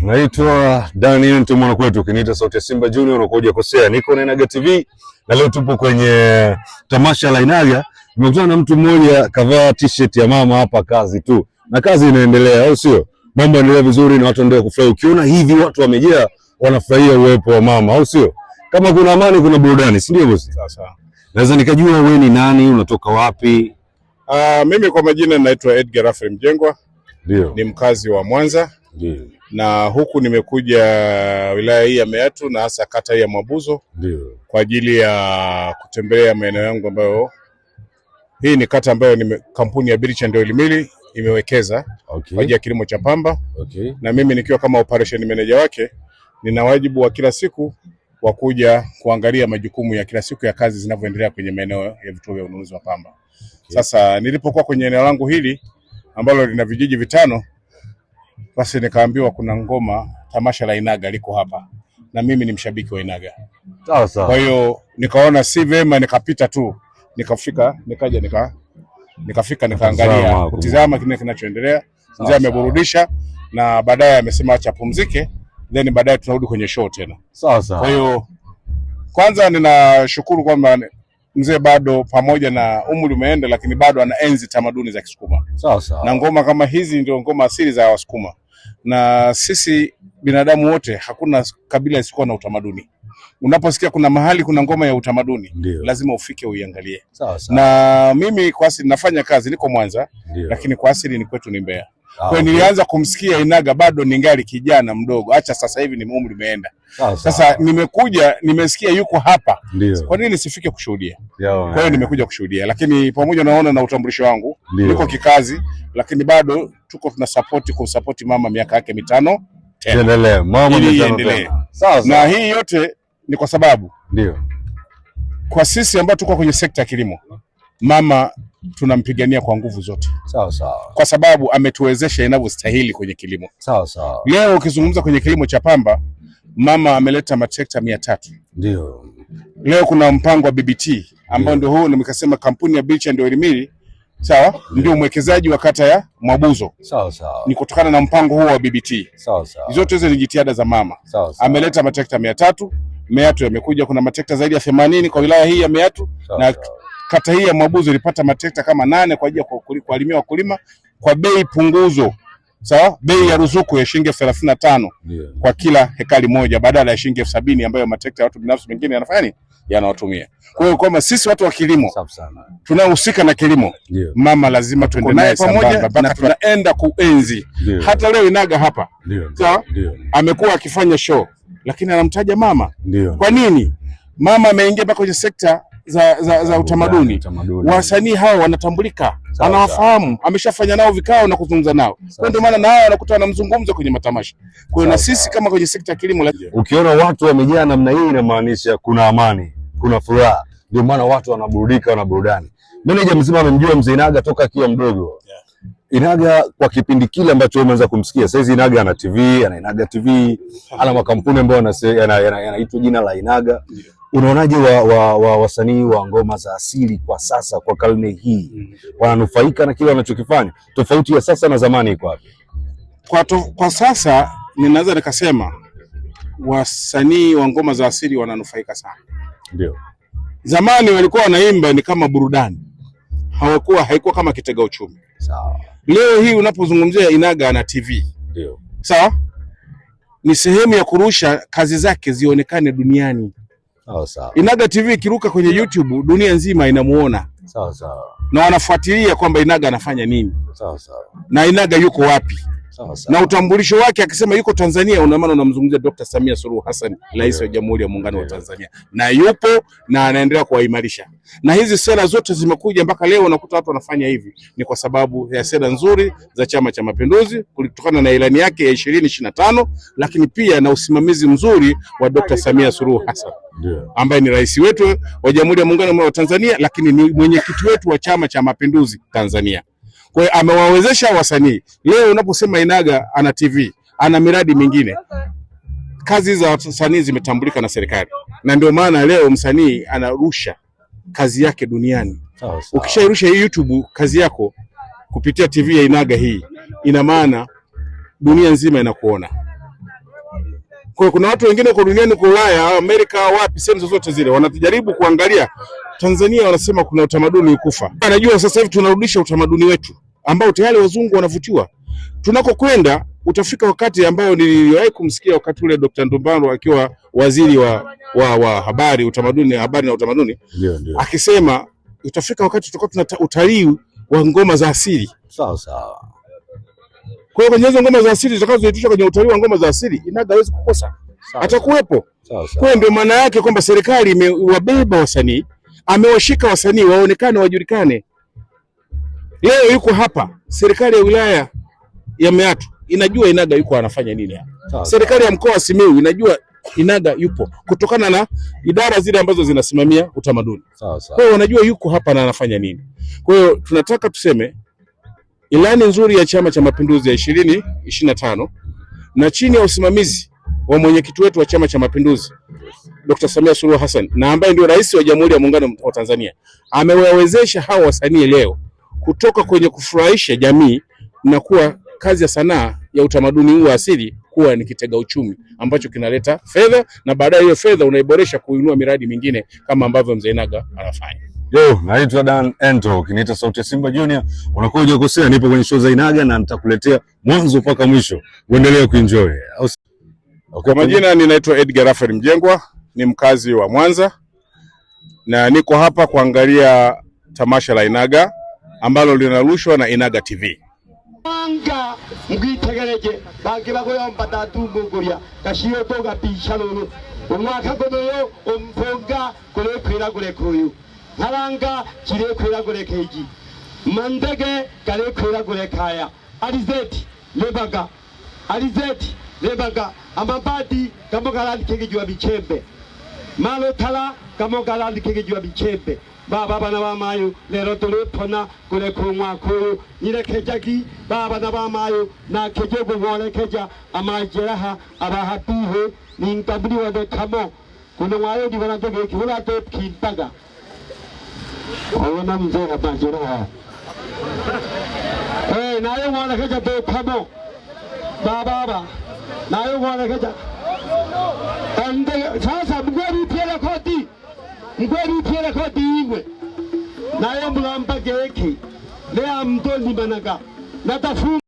Naitwa Daniel Ntumwana kwetu, kiniita Sauti ya Simba Junior, unakuja kosea. Niko na Inaga TV na leo tupo kwenye tamasha la Inaga. Nimekutana na mtu mmoja kavaa t-shirt ya mama hapa, kazi tu. Na kazi inaendelea, au sio? Mambo yanaendelea vizuri na watu ndio kufurahi. Ukiona hivi watu wamejaa wanafurahia uwepo wa mama, au sio? Kama kuna amani kuna burudani, si ndio bosi? Sawa. Naweza nikajua wewe ni nani, unatoka wapi? Mimi kwa majina naitwa Edgar Rafael Mjengwa. Ndio. Ni mkazi wa Mwanza. Ndio. Na huku nimekuja wilaya hii ya Meatu na hasa kata hii ya Mwabuzo. Ndio. Kwa ajili ya kutembelea maeneo yangu ambayo hii ni kata ambayo kampuni ya Birich and Oil Mill imewekeza kwa ajili ya kilimo cha pamba. Na mimi nikiwa kama operation manager wake nina wajibu wa kila siku wa kuja kuangalia majukumu ya kila siku ya kazi zinavyoendelea kwenye maeneo ya vituo vya ununuzi wa pamba. Sasa nilipokuwa kwenye eneo langu hili ambalo lina vijiji vitano, basi nikaambiwa kuna ngoma, tamasha la Inaga liko hapa na mimi ni mshabiki wa Inaga. Sawa. Kwa hiyo nikaona si vema nikapita tu, nikafika nikaangalia kutizama kile kinachoendelea. Mzee ameburudisha na baadaye amesema acha pumzike, then baadaye tunarudi kwenye show tena. Sawa. Kwa hiyo kwanza ninashukuru kwamba mzee bado pamoja na umri umeenda, lakini bado anaenzi tamaduni za Kisukuma. Sawa. Na ngoma kama hizi ndio ngoma asili za Wasukuma. Na sisi binadamu wote, hakuna kabila isiyokuwa na utamaduni. Unaposikia kuna mahali kuna ngoma ya utamaduni, lazima ufike uiangalie. Sawa. Na mimi kwa asili nafanya kazi niko Mwanza, lakini kwa asili ni kwetu ni Mbeya. Kwa nilianza kumsikia Inaga bado ningali kijana mdogo. Acha sasa hivi ni umri umeenda. Sasa nimekuja nimesikia yuko hapa. Kwa nini nisifike kushuhudia? Kwa hiyo nimekuja kushuhudia, lakini pamoja naona na utambulisho wangu niko kikazi, lakini bado tuko kusupport mama miaka yake 5 tena. Endelee mama endelee. Na hii yote ni kwa sababu kwa sisi ambao tuko kwenye sekta ya kilimo, mama tunampigania kwa nguvu zote. Sawa. Kwa sababu ametuwezesha inavyostahili kwenye kilimo. Sawa. Leo ukizungumza kwenye kilimo cha pamba, mama ameleta matrekta 300. Ndio. Leo kuna mpango wa BBT ambao ndio huo nimekasema kampuni ya Birich and Oil Mill. Sawa? Ndio mwekezaji wa kata ya Mwabuzo. Sawa. Ni kutokana na mpango huo wa BBT. Sawa. Zote hizo ni jitihada za mama. Ameleta matrekta 300. Meatu yamekuja, kuna matrekta zaidi ya 80 kwa wilaya hii ya Meatu. Na kata hii ya Mwabuzo ilipata matrekta kama 8 kwa ajili ya kuwalimia wakulima kwa bei punguzo. Sawa? Bei ya ruzuku ya shilingi 35 kwa kila hekari moja badala ya shilingi 70 ambayo matrekta ya watu binafsi wengine yanafanya nini? Yanawatumia. Kwa hiyo kama sisi watu wa kilimo tunahusika na kilimo, mama lazima tuende naye pamoja na tunaenda kuenzi. Hata leo Inaga hapa. Sawa? Amekuwa akifanya show lakini anamtaja mama. Kwa nini? Mama ameingia mpaka kwenye sekta za utamaduni. Wasanii hao wanatambulika, anawafahamu, ameshafanya nao vikao na kuzungumza nao. Kwa ndio maana na hao wanakuta wanamzungumza kwenye matamasha. Kwa hiyo na sisi kama kwenye sekta ya kilimo, ukiona watu wamejaa namna hii inamaanisha kuna amani, kuna furaha. Ndio maana watu wanaburudika, wanaburudani. Meneja mzima amemjua mzee Inaga toka akiwa mdogo. Inaga kwa kipindi kile ambacho umeanza kumsikia. Sasa Inaga ana TV, ana Inaga TV, ana makampuni ambayo yanaitwa jina la Inaga. Unaonaje wasanii wa ngoma za asili kwa sasa, kwa karne hii, wananufaika na kile wanachokifanya? Tofauti ya sasa na zamani iko wapi? Kwa sasa ninaweza nikasema wasanii wa ngoma za asili wananufaika sana. Ndio. Zamani walikuwa wanaimba ni kama burudani, haikuwa kama kitega uchumi. Sawa. Leo hii unapozungumzia Inaga na TV, ndio. Sawa? Ni sehemu ya kurusha kazi zake zionekane duniani. Sawa. Inaga TV ikiruka kwenye YouTube, dunia nzima inamuona. Sawa. Na wanafuatilia kwamba Inaga anafanya nini. Sawa. Na Inaga yuko wapi. Sawa. Na utambulisho wake akisema yuko Tanzania, una maana unamzungumzia Dr. Samia Suluhu Hassan, Rais wa Jamhuri ya Muungano wa Tanzania. Na yupo na anaendelea kuwaimarisha. Na hizi sera zote zimekuja mpaka leo unakuta watu wanafanya hivi. Ni kwa sababu ya sera nzuri za Chama cha Mapinduzi kutokana na ilani yake ya 2025, lakini pia na usimamizi mzuri wa Dr. Samia Suluhu Hassan. Ambaye ni rais wetu wa Jamhuri ya Muungano wa Tanzania, lakini ni mwenyekiti wetu wa Chama cha Mapinduzi Tanzania. Kwa hiyo amewawezesha wasanii. Leo unaposema Inaga ana TV, ana miradi mingine, kazi za wasanii zimetambulika na serikali. Na ndio maana leo msanii anarusha kazi yake duniani. Ukishairusha hii YouTube kazi yako kupitia TV ya Inaga hii, ina maana dunia nzima inakuona. Kwa kuna watu wengine kwa duniani, kwa Ulaya, Amerika, wapi, sehemu zozote zile wanatujaribu kuangalia Tanzania, wanasema kuna utamaduni ukufa. Anajua sasa hivi tunarudisha utamaduni wetu ambao tayari wazungu wanavutiwa. Tunakokwenda utafika wakati ambao niliwahi kumsikia wakati ule Dr. Ndumbaro akiwa waziri wa habari, habari na utamaduni. Ndio. Akisema utafika wakati tutakuwa tuna utalii wa ngoma za asili. Sawa. Kwa hiyo kwenye hizo ngoma za asili zitakazoitishwa kwenye utalii wa ngoma za asili, Inaga hawezi kukosa. Atakuwepo. Kwa hiyo ndio maana yake kwamba serikali imewabeba wasanii, amewashika wasanii waonekane, wajulikane. Leo yuko hapa serikali ya wilaya ya Meatu inajua Inaga yuko anafanya nini hapa. Serikali ya mkoa wa Simiyu inajua Inaga yupo kutokana na idara zile ambazo zinasimamia utamaduni. Kwa hiyo wanajua yuko hapa na anafanya nini. Kwa hiyo tunataka tuseme ilani nzuri ya Chama cha Mapinduzi ya 2025 na chini ya usimamizi wa mwenyekiti wetu wa Chama cha Mapinduzi Dr. Samia Suluhu Hassan, na ambaye ndio rais wa Jamhuri ya Muungano wa Tanzania, amewawezesha hao wasanii leo kutoka kwenye kufurahisha jamii na kuwa kazi ya sanaa ya utamaduni huu wa asili kuwa ni kitega uchumi ambacho kinaleta fedha, na baadaye hiyo fedha unaiboresha kuinua miradi mingine kama ambavyo Mzee Inaga anafanya. Yo, naitwa Dan Ento, kiniita Sauti ya Simba Junior. Unakuwa hujakosea, nipo kwenye show za Inaga na nitakuletea mwanzo mpaka mwisho. Uendelee kuenjoy. Kwa majina ninaitwa Edgar Rafael Mjengwa, ni mkazi wa Mwanza na niko hapa kuangalia tamasha la Inaga ambalo linarushwa na Inaga TV. Anga mugitegereje bagira goyomba datunguguria gashiyo toga bishalulu umwaka gonoyo umponga kule kwira kule kuyu haranga kire kwira kule keji mandege kale kwira kule kaya alizeti lebaga amabadi kamogala dikegejwa bichembe malo tala kamogala dikegejwa bichembe baba bana bamayo lero tulepona kule kumwa kuyu nirekejagi baba na bamayo na kejego ngolekeja amajeraha abahapihe ninkabuli wade kamo kuna wayo di bana tege kula te kintaga ona mzee abajeraha nayo ngolekeja te kamo baba nayo ngolekeja ande sasa mgwari piela kodi ingwe nayo mulamba geki lea mtoni banaga natafu